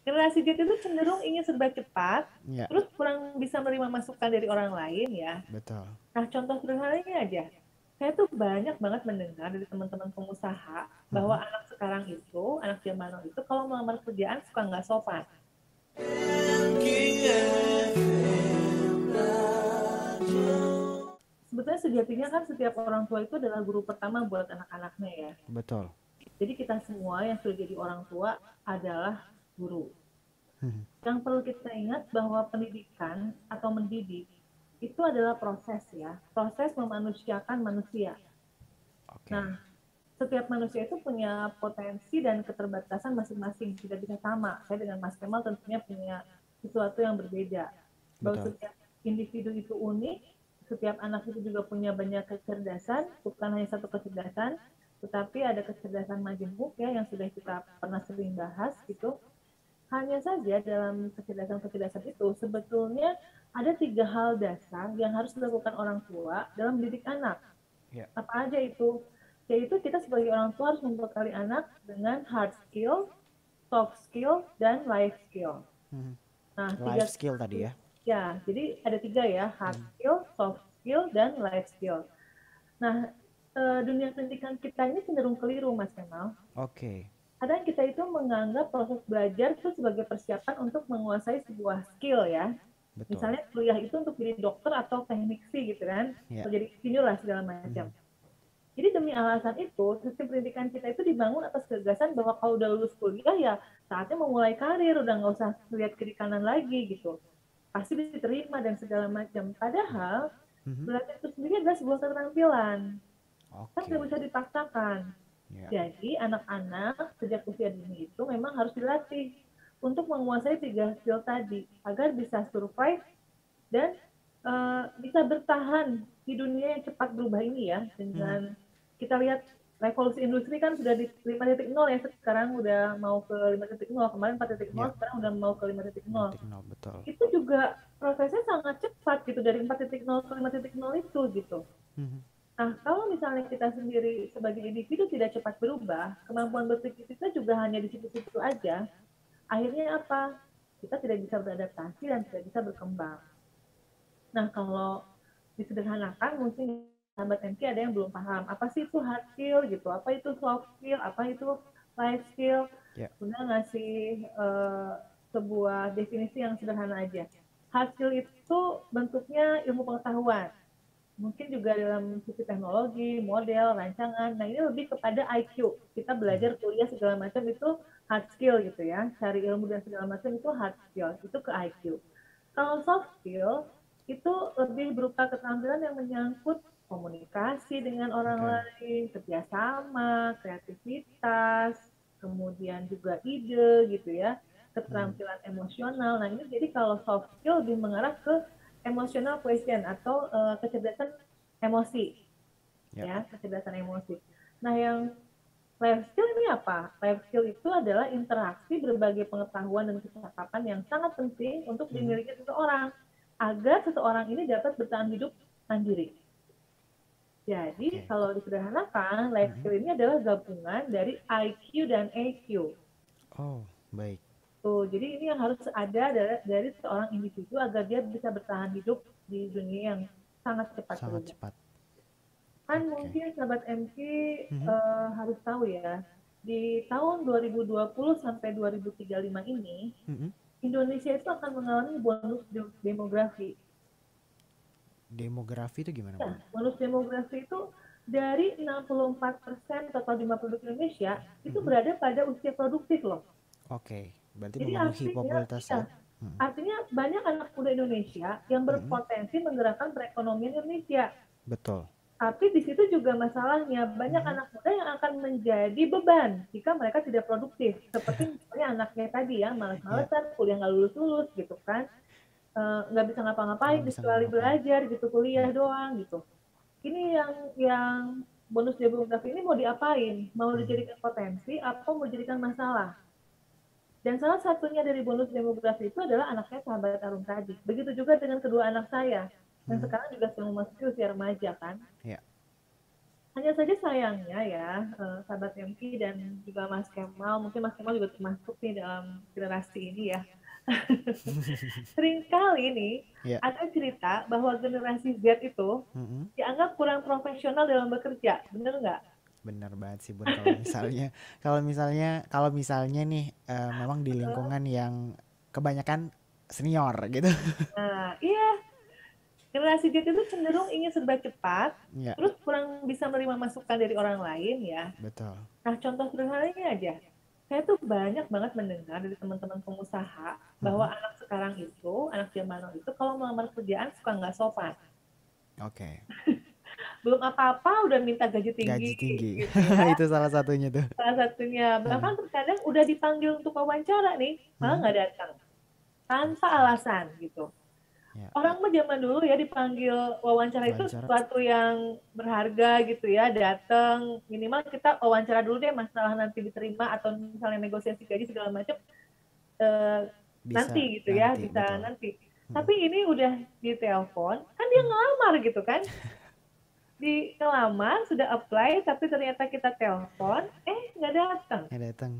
Generasi Z itu cenderung ingin serba cepat, Ya, terus kurang bisa menerima masukan dari orang lain ya. betul. Nah, contoh sederhananya aja. Saya tuh banyak banget mendengar dari teman-teman pengusaha bahwa Mhm. anak sekarang itu, anak zaman now itu kalau melamar kerjaan suka nggak sopan. Sebetulnya sejatinya kan setiap orang tua itu adalah guru pertama buat anak-anaknya ya. Betul. Jadi kita semua yang sudah jadi orang tua adalah guru. Mhm. Yang perlu kita ingat bahwa pendidikan atau mendidik itu adalah proses ya, proses memanusiakan manusia. Nah, Oke. setiap manusia itu punya potensi dan keterbatasan masing-masing, tidak bisa sama. Saya dengan Mas Kemal tentunya punya sesuatu yang berbeda. Bahwa Betul. setiap individu itu unik, setiap anak itu juga punya banyak kecerdasan, bukan hanya satu kecerdasan, tetapi ada kecerdasan majemuk ya yang sudah kita pernah sering bahas gitu. Hanya saja dalam kecerdasan-kecerdasan itu sebetulnya ada tiga hal dasar yang harus dilakukan orang tua dalam mendidik anak. Ya. Apa aja itu? Yaitu kita sebagai orang tua harus membekali anak dengan hard skill, soft skill, dan life skill. Mhm. Nah, tiga Life skill tadi ya. ya, jadi ada tiga ya, hard Mhm. skill, soft skill, dan life skill. Nah, dunia pendidikan kita ini cenderung keliru, Mas Kemal. Oke. Kadang kita itu menganggap proses belajar itu sebagai persiapan untuk menguasai sebuah skill ya. Betul. Misalnya kuliah itu untuk jadi dokter atau tekniksi gitu kan, Ya. atau jadi insinyur lah segala macam. Mhm. Jadi demi alasan itu, sistem pendidikan kita itu dibangun atas gagasan bahwa kalau udah lulus kuliah ya saatnya memulai karir, udah nggak usah lihat kiri kanan lagi gitu. Pasti diterima dan segala macam. Padahal Mhm. belajar itu sendiri adalah sebuah keterampilan. Kan nggak Oke. bisa dipaksakan. Ya. Jadi anak-anak sejak usia dini itu memang harus dilatih untuk menguasai tiga skill tadi agar bisa survive dan bisa bertahan di dunia yang cepat berubah ini ya. Mhm. Dengan kita lihat revolusi industri kan sudah di 5.0 ya, sekarang udah mau ke 5.0, kemarin 4.0, Ya. sekarang udah mau ke 5.0. 5.0 betul. Itu juga prosesnya sangat cepat gitu dari 4.0 ke 5.0 itu gitu. Mhm. Nah, kalau misalnya kita sendiri sebagai individu tidak cepat berubah, kemampuan berpikir kita juga hanya di situ-situ aja, akhirnya apa? Kita tidak bisa beradaptasi dan tidak bisa berkembang. Nah, kalau disederhanakan, mungkin sahabat MC ada yang belum paham. Apa sih itu hard skill gitu? Apa itu soft skill? Apa itu life skill? Ya. Bunda ngasih sebuah definisi yang sederhana aja. Hard skill itu bentuknya ilmu pengetahuan. Mungkin juga dalam sisi teknologi, model, rancangan. Nah, ini lebih kepada IQ. Kita Mhm. belajar kuliah segala macam itu hard skill gitu ya. Cari ilmu dan segala macam itu hard skill. Itu ke IQ. Kalau soft skill itu lebih berupa keterampilan yang menyangkut komunikasi dengan orang Oke. lain, kerjasama, kreativitas, kemudian juga ide gitu ya, Mhm. keterampilan emosional. Nah ini jadi kalau soft skill lebih mengarah ke emotional question atau kecerdasan emosi Ya. ya, kecerdasan emosi. Nah yang life skill ini apa? Life skill itu adalah interaksi berbagai pengetahuan dan kecakapan yang sangat penting untuk Mhm. dimiliki seseorang agar seseorang ini dapat bertahan hidup mandiri. Jadi Oke. kalau disederhanakan, life Mhm. skill ini adalah gabungan dari IQ dan EQ. Oh, baik. Tuh, jadi ini yang harus ada dari seorang individu agar dia bisa bertahan hidup di dunia yang sangat cepat Sangat berubah. cepat. Kan Oke. mungkin sahabat MK Mhm. harus tahu ya, di tahun 2020 sampai 2035 ini, Mhm. Indonesia itu akan mengalami bonus demografi. Demografi itu gimana, Ya, Bun? bonus demografi itu dari 64% total jumlah penduduk Indonesia itu Mhm. berada pada usia produktif loh. Oke, berarti Jadi memenuhi artinya, popularitas iya, ya. Mhm. artinya banyak anak muda Indonesia yang Mhm. berpotensi menggerakkan perekonomian Indonesia. Betul. Tapi di situ juga masalahnya banyak Mhm. anak muda yang akan menjadi beban jika mereka tidak produktif. Seperti misalnya anaknya tadi ya, Ya, males-malesan, kuliah nggak lulus-lulus gitu kan. Nggak bisa ngapa-ngapain nggak bisa kecuali ngapa-ngapain. belajar gitu, kuliah Ya. doang gitu. Ini yang bonus demografi ini mau diapain? Mau Mhm. dijadikan potensi atau mau dijadikan masalah? Dan salah satunya dari bonus demografi itu adalah anaknya sahabat Arum tadi. Begitu juga dengan kedua anak saya yang Mhm. sekarang juga sedang memasuki usia remaja kan. Ya. Hanya saja sayangnya ya, sahabat MK dan juga Mas Kemal, mungkin Mas Kemal juga termasuk nih dalam generasi ini ya. Seringkali nih Ya, ada cerita bahwa generasi Z itu mm-mm. dianggap kurang profesional dalam bekerja, bener nggak? Bener banget sih Bun. Kalau misalnya nih memang di lingkungan yang kebanyakan senior gitu. Nah, iya, generasi Z itu cenderung ingin serba cepat, Ya, terus kurang bisa menerima masukan dari orang lain ya. betul. Nah, contoh sederhananya aja, saya tuh banyak banget mendengar dari teman-teman pengusaha bahwa Mm-mm. anak sekarang itu, anak zaman now itu kalau melamar kerjaan suka nggak sopan. Oke. Belum apa-apa udah minta gaji tinggi Gaji tinggi. gitu ya. Itu salah satunya tuh. Salah satunya, Heeh. bahkan terkadang udah dipanggil untuk wawancara nih, malah Mm. nggak datang. Tanpa Oke. alasan gitu. Ya, Orang mah zaman dulu ya dipanggil wawancara itu wawancara. sesuatu yang berharga gitu ya, datang minimal kita wawancara dulu deh masalah nanti diterima atau misalnya negosiasi gaji segala macam, eh, Bisa nanti gitu ya, nanti, bisa betul. nanti. Mm-mm. Tapi ini udah di telepon, kan dia ngelamar gitu kan, di ngelamar sudah apply tapi ternyata kita telepon, nggak datang. Ya datang.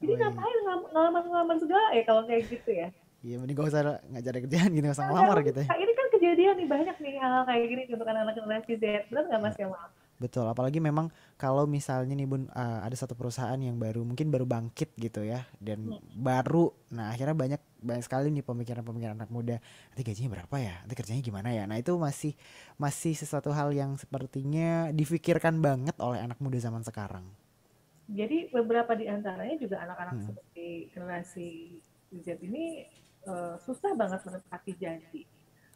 Jadi Woi. ngapain ngelamar-ngelamar segala ya kalau kayak gitu ya. Iya, mending gak usah nggak cari kerjaan gini, gak usah Nah, nggak ngelamar gitu ya. usah. Ini kan kejadian nih banyak nih hal kayak gini untuk anak-anak generasi Z. Benar nggak Ya, Mas Kemal? betul. Apalagi memang kalau misalnya nih Bun, ada satu perusahaan yang mungkin baru bangkit gitu ya, dan Hmm. baru, nah akhirnya banyak banyak sekali nih pemikiran-pemikiran anak muda. Nanti gajinya berapa ya? Nanti kerjanya gimana ya? Nah itu masih masih sesuatu hal yang sepertinya difikirkan banget oleh anak muda zaman sekarang. Jadi beberapa di antaranya juga anak-anak Hmm. seperti generasi Z ini susah banget menepati janji.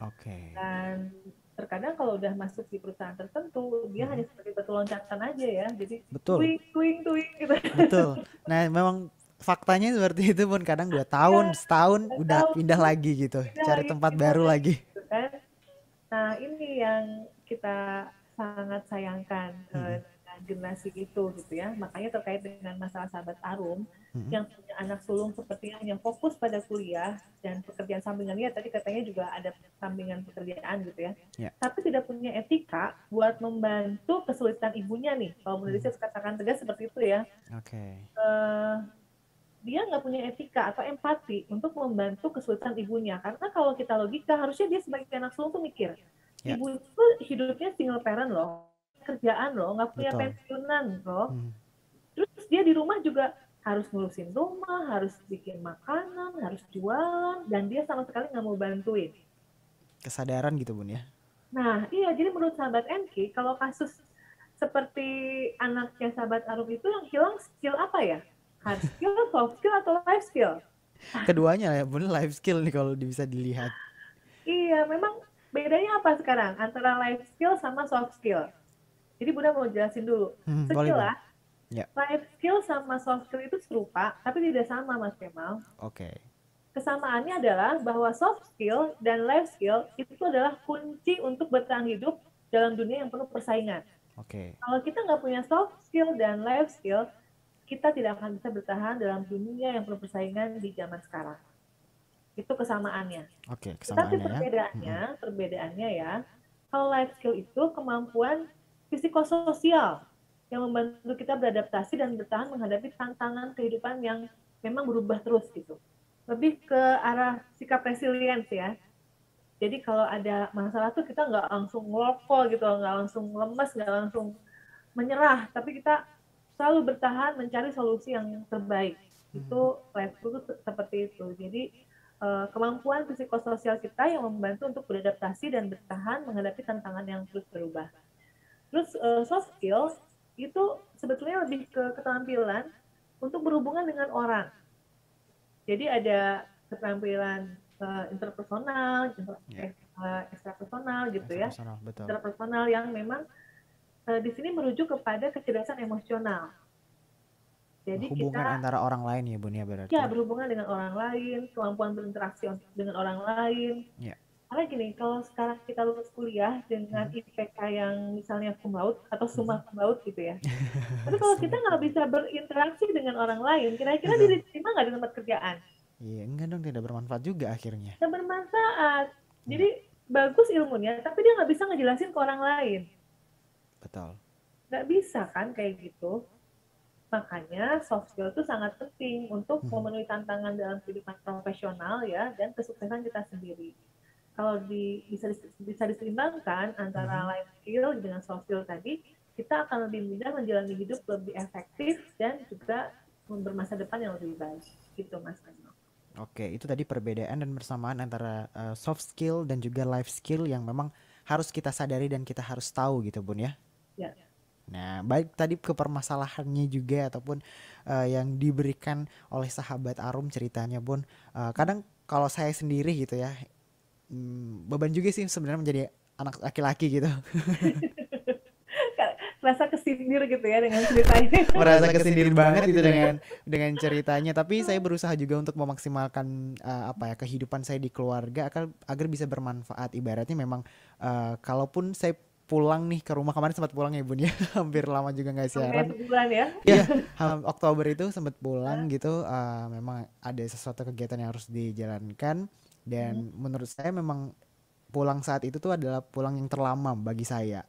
Oke. Dan terkadang kalau udah masuk di perusahaan tertentu, dia hanya Mm-mm. seperti batu loncatan aja ya. Jadi Betul, tuing, tuing, tuing gitu. betul. Nah memang faktanya seperti itu Bun. Kadang 2 tahun, Iya, setahun nggak udah tahu pindah terus lagi gitu, pindah cari lagi, tempat pindah baru lagi lagi. gitu kan. Nah, ini yang kita sangat sayangkan Mm-mm. dengan generasi itu gitu ya. Makanya terkait dengan masalah sahabat Arum Mm-mm. yang punya anak sulung sepertinya hanya fokus pada kuliah dan pekerjaan sampingannya tadi katanya juga ada sampingan pekerjaan gitu ya. Ya. Tapi tidak punya etika buat membantu kesulitan ibunya nih. Kalau menurut Mm. saya katakan tegas seperti itu ya. Oke. Eh, dia nggak punya etika atau empati untuk membantu kesulitan ibunya. Karena kalau kita logika, harusnya dia sebagai anak sulung tuh mikir, Ya, ibu itu hidupnya single parent loh, kerjaan loh, nggak punya betul. pensiunan loh. Mm. Terus dia di rumah juga harus ngurusin rumah, harus bikin makanan, harus jualan, dan dia sama sekali nggak mau bantuin. Kesadaran gitu Bun ya. Nah, iya, jadi menurut sahabat Enki, kalau kasus seperti anaknya sahabat Arum itu yang hilang skill apa ya? Hard skill, soft skill, atau life skill? Keduanya lah ya Bun, life skill nih kalau bisa dilihat. Iya, memang bedanya apa sekarang antara life skill sama soft skill? Jadi Bunda mau jelasin dulu. Boleh Bun. Sekilas, Ya, life skill sama soft skill itu serupa, tapi tidak sama Mas Kemal. oke. Kesamaannya adalah bahwa soft skill dan life skill itu adalah kunci untuk bertahan hidup dalam dunia yang penuh persaingan. Oke. Kalau kita nggak punya soft skill dan life skill, kita tidak akan bisa bertahan dalam dunia yang penuh persaingan di zaman sekarang. Itu kesamaannya. Oke, Tetapi kesamaannya ya. Mm-mm. perbedaannya ya, kalau life skill itu kemampuan psikososial yang membantu kita beradaptasi dan bertahan menghadapi tantangan kehidupan yang memang berubah terus gitu. Lebih ke arah sikap resilience ya. Jadi kalau ada masalah tuh kita nggak langsung ngelokol gitu, nggak langsung lemes, nggak langsung menyerah, tapi kita selalu bertahan mencari solusi yang terbaik. Itu life skill itu seperti itu. Jadi kemampuan psikososial kita yang membantu untuk beradaptasi dan bertahan menghadapi tantangan yang terus berubah. Terus soft skill itu sebetulnya lebih ke keterampilan untuk berhubungan dengan orang. Jadi ada keterampilan interpersonal, Ya, ekstrapersonal gitu rasa ya. personal, betul. Interpersonal yang memang di sini merujuk kepada kecerdasan emosional. Jadi Hubungan kita antara orang lain ya Bun ya ya berarti. berhubungan dengan orang lain, kemampuan berinteraksi dengan orang lain. Ya. Karena gini, kalau sekarang kita lulus kuliah dengan Mhm. IPK yang misalnya cum laude atau Mhm. summa cum laude gitu ya. Tapi kalau kita Semua nggak keluar. bisa berinteraksi dengan orang lain, kira-kira Betul. diterima nggak di tempat kerjaan? Iya, enggak dong, tidak bermanfaat juga akhirnya. Nggak bermanfaat. Ya, Jadi bagus ilmunya, tapi dia nggak bisa ngejelasin ke orang lain. betul. Nggak bisa kan kayak gitu. Makanya soft skill itu sangat penting untuk Mhm. memenuhi tantangan dalam kehidupan profesional ya dan kesuksesan kita sendiri. Kalau bisa diseimbangkan antara Mhm. life skill dengan soft skill tadi, kita akan lebih mudah menjalani hidup lebih efektif dan juga bermasa depan yang lebih baik. Gitu Mas Reno. Oke, itu tadi perbedaan dan persamaan antara soft skill dan juga life skill yang memang harus kita sadari dan kita harus tahu gitu Bun ya. Ya. Nah, baik tadi ke permasalahannya juga ataupun yang diberikan oleh sahabat Arum ceritanya Bun. Kadang kalau saya sendiri gitu ya, beban juga sih sebenarnya menjadi anak laki-laki gitu. Rasa kesindir gitu ya dengan ceritanya. Merasa kesindir banget gitu dengan ceritanya, tapi saya berusaha juga untuk memaksimalkan apa ya, kehidupan saya di keluarga agar bisa bermanfaat. Ibaratnya memang kalaupun saya pulang nih ke rumah, kemarin sempat pulang ya Bun ya, hampir lama juga nggak Sampai siaran. sebulan ya. Iya, Oktober itu sempat pulang gitu, memang ada sesuatu kegiatan yang harus dijalankan dan menurut saya memang pulang saat itu tuh adalah pulang yang terlama bagi saya.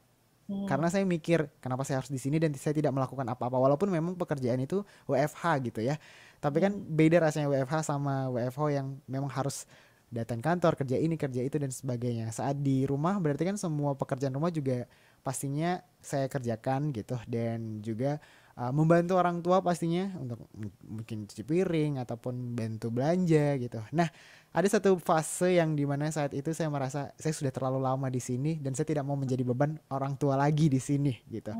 Karena saya mikir kenapa saya harus di sini dan saya tidak melakukan apa-apa walaupun memang pekerjaan itu WFH gitu ya. Tapi kan beda rasanya WFH sama WFO yang memang harus datang kantor, kerja ini, kerja itu dan sebagainya. Saat di rumah berarti kan semua pekerjaan rumah juga pastinya saya kerjakan gitu dan juga membantu orang tua pastinya untuk mungkin cuci piring ataupun bantu belanja gitu. Nah, ada satu fase yang dimana saat itu saya merasa saya sudah terlalu lama di sini dan saya tidak mau menjadi beban orang tua lagi di sini gitu.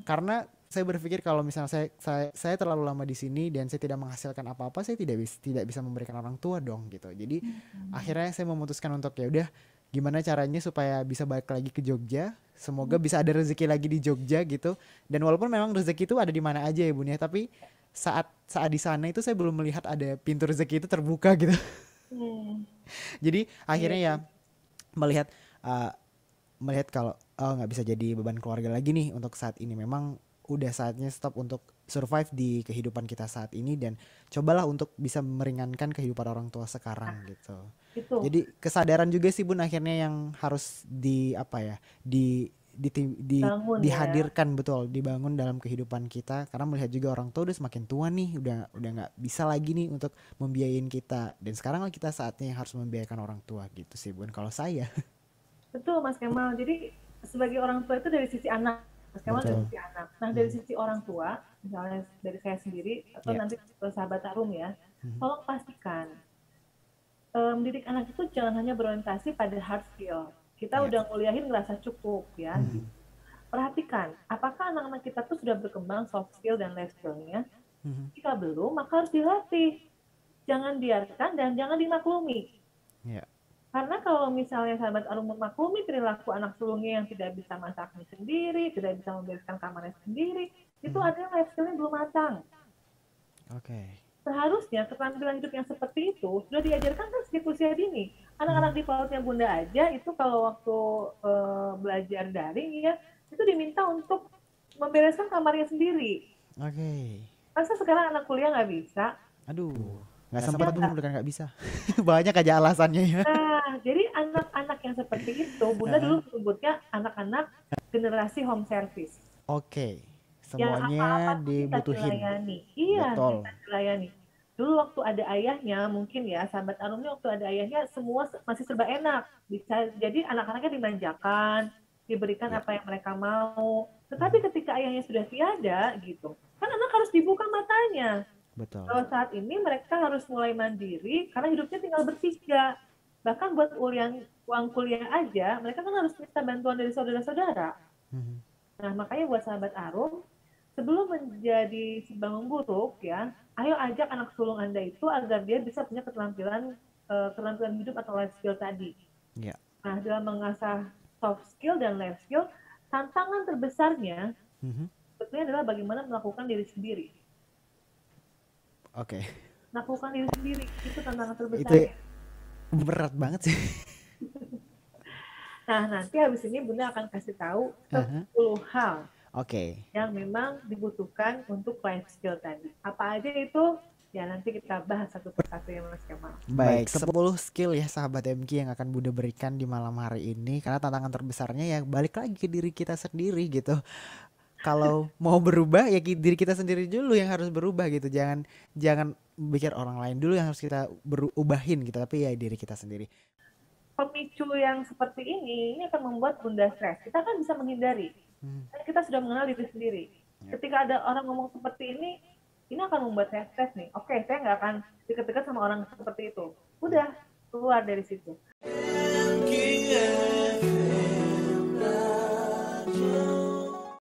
Karena saya berpikir kalau misalnya saya terlalu lama di sini dan saya tidak menghasilkan apa-apa, saya tidak bisa memberikan orang tua dong gitu. Jadi akhirnya saya memutuskan untuk ya udah gimana caranya supaya bisa balik lagi ke Jogja. Semoga bisa ada rezeki lagi di Jogja gitu. Dan walaupun memang rezeki itu ada di mana aja ya Bun ya, tapi saat saat di sana itu saya belum melihat ada pintu rezeki itu terbuka gitu. Jadi Iya akhirnya ya sih. melihat uh, melihat kalau oh nggak bisa jadi beban keluarga lagi nih untuk saat ini, memang udah saatnya stop untuk survive di kehidupan kita saat ini dan cobalah untuk bisa meringankan kehidupan orang tua sekarang gitu. Itu Jadi kesadaran juga sih Bun akhirnya yang harus di apa ya bangun ya. dihadirkan, betul, dibangun dalam kehidupan kita karena melihat juga orang tua udah semakin tua nih, udah nggak bisa lagi nih untuk membiayain kita dan sekarang lah kita saatnya yang harus membiayakan orang tua gitu sih Bun kalau saya. Betul Mas Kemal. Jadi sebagai orang tua itu dari sisi anak. Mas Kemal dari Betul. sisi anak. Nah dari Mhm. sisi orang tua, misalnya dari saya sendiri atau Ya. nanti sahabat Arum ya, Mhm. tolong pastikan mendidik anak itu jangan hanya berorientasi pada hard skill. Kita Ya. udah nguliahin ngerasa cukup ya. Mhm. Perhatikan, apakah anak-anak kita tuh sudah berkembang soft skill dan life skillnya? Mhm. Jika belum, maka harus dilatih. Jangan biarkan dan jangan dimaklumi. Ya. Karena kalau misalnya sahabat Arum memaklumi perilaku anak sulungnya yang tidak bisa masaknya sendiri, tidak bisa membereskan kamarnya sendiri, itu Mhm. artinya life skill-nya belum matang. Oke. Seharusnya keterampilan hidup yang seperti itu sudah diajarkan kan sejak usia dini. Anak-anak Mhm. di pautnya Bunda aja itu kalau waktu belajar daring ya, itu diminta untuk membereskan kamarnya sendiri. Oke. Masa sekarang anak kuliah nggak bisa? Aduh, nggak Ya sempat Bun, nggak. bukan nggak bisa. Banyak aja alasannya ya. Nah, jadi anak-anak yang seperti itu, Bunda Heeh. dulu sebutnya anak-anak generasi home service. Oke. Yang Semuanya apa-apa tuh minta dibutuhin. dilayani. Iya, Betul. minta dilayani. Dulu waktu ada ayahnya, mungkin ya, sahabat Arumnya waktu ada ayahnya, semua masih serba enak. Bisa jadi anak-anaknya dimanjakan, diberikan Ya. apa yang mereka mau. Tetapi Mhm. ketika ayahnya sudah tiada, gitu, kan anak harus dibuka matanya. Betul. Kalau saat ini mereka harus mulai mandiri, karena hidupnya tinggal bertiga. Bahkan buat uang kuliah aja, mereka kan harus minta bantuan dari saudara-saudara. Mhm. Nah, makanya buat sahabat Arum, sebelum menjadi sebangun buruk ya, ayo ajak anak sulung Anda itu agar dia bisa punya keterampilan hidup atau life skill tadi. Ya. Nah, dalam mengasah soft skill dan life skill, tantangan terbesarnya Mhm. sebetulnya adalah bagaimana melakukan diri sendiri. Oke. Melakukan diri sendiri itu tantangan Itu terbesarnya. berat banget sih. Nah, nanti habis ini Bunda akan kasih tahu Aha. 10 hal Oke. yang memang dibutuhkan untuk life skill tadi. Apa aja itu? Ya nanti kita bahas satu persatu ya Mas Kemal. Baik, 10 skill ya sahabat MQ yang akan Bunda berikan di malam hari ini karena tantangan terbesarnya ya balik lagi ke diri kita sendiri gitu. kalau mau berubah ya diri kita sendiri dulu yang harus berubah gitu. Jangan jangan pikir orang lain dulu yang harus kita berubahin gitu, tapi ya diri kita sendiri. Pemicu yang seperti ini akan membuat bunda stres. Kita kan bisa menghindari. Hmm, Kita sudah mengenal diri sendiri. ya. Ketika ada orang ngomong seperti ini akan membuat saya stres nih. Oke, saya nggak akan dekat-dekat sama orang seperti itu. Udah, keluar dari situ.